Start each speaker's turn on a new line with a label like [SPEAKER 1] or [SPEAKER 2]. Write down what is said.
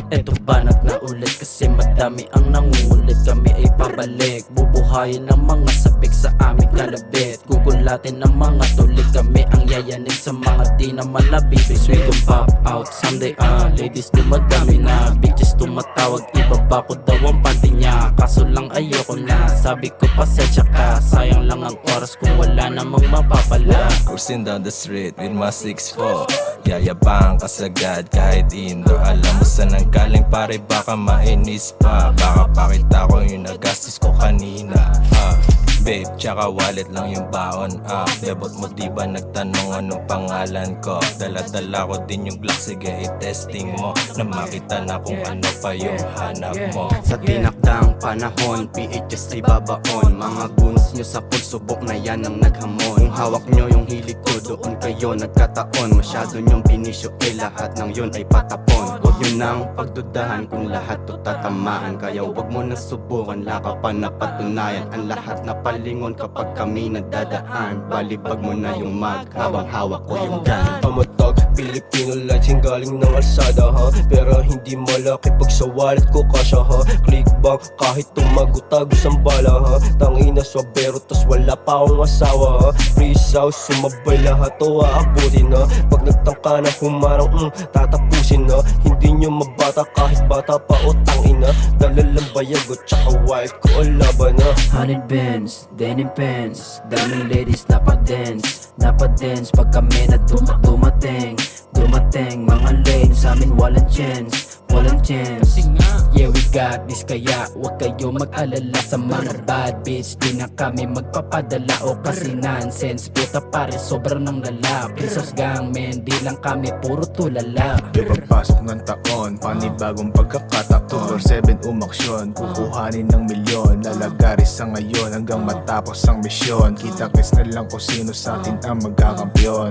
[SPEAKER 1] Eto banat na ulit kasi madami ang nangungulit. Kami ay pabalik, bubuhayin ng mga sabik sa aming kalabit. Gugulatin ng mga tulig, kami ang yayanig sa mga di na malabig. We gon' pop out someday ladies dumadami na, bitches tumatawag, ibaba ko daw ang panty niya. Kaso lang ayoko na, sabi ko pasensya ka, sayang lang ang oras kung wala namang mapapala.
[SPEAKER 2] Cruising down the street with my 6'4", yayabang kasagad kahit indo. Alam mo saan ang galing pare, baka mainis pa. Baka pakita ko yung nagastos ko kanina. Babe, tsaka wallet lang yung baon. Debot mo diba nagtanong anong pangalan ko? Dala-dala ko din yung Glock, sige i-testing mo na makita na kung ano pa yung hanap mo.
[SPEAKER 1] Sa tinakdang panahon, PHS ay babaon. Mga guns nyo sa pool, subok na yan ang naghamon. Kung hawak nyo yung hilig ko, doon kayo nagkataon. Masyado nyong pinisyo, lahat ng yun ay patapon. Huwag nyo nang pagdudahan kung lahat to tatamaan. Kaya huwag mo na subukan, laka pa na patunayan ang lahat na palingon kapag kami nadadaan. Balibag mo na yung mag habang hawak ko yung gun.
[SPEAKER 2] Pamatag, Filipino lighting galing ng alsada ha. Pero hindi malaki pag sa wallet ko kasya ha. Click bang kahit tumagutagos ang bala ha. Tangina swabero tas wala pa akong asawa ha. Free sauce, sumabay lahat o aabutin ha. Pag nagtangka na humarang tatapusin ha. Hindi nyo mabata kahit bata pa o tangina. Dalalang bayag o tsaka wild ko o laban ha.
[SPEAKER 1] 100 bands, denim pants, daming ladies napadance. Napadance pag kami na dumating. Mga lane sa amin walang chance. Yeah, we got this, kaya wag kayo mag-alala sa mga bad bitch. Di na kami magpapadala o kasi nonsense. Puta pare, sobrang nang lala. Prisos gang men, di lang kami puro tulala.
[SPEAKER 3] Pagpasok ng taon, panibagong pagkakataon 247 umaksyon, kukuhanin ng milyon. Lalagaris sa ngayon hanggang matapos ang misyon. Kita-kits na lang kung sino sa atin ang magkakampiyon.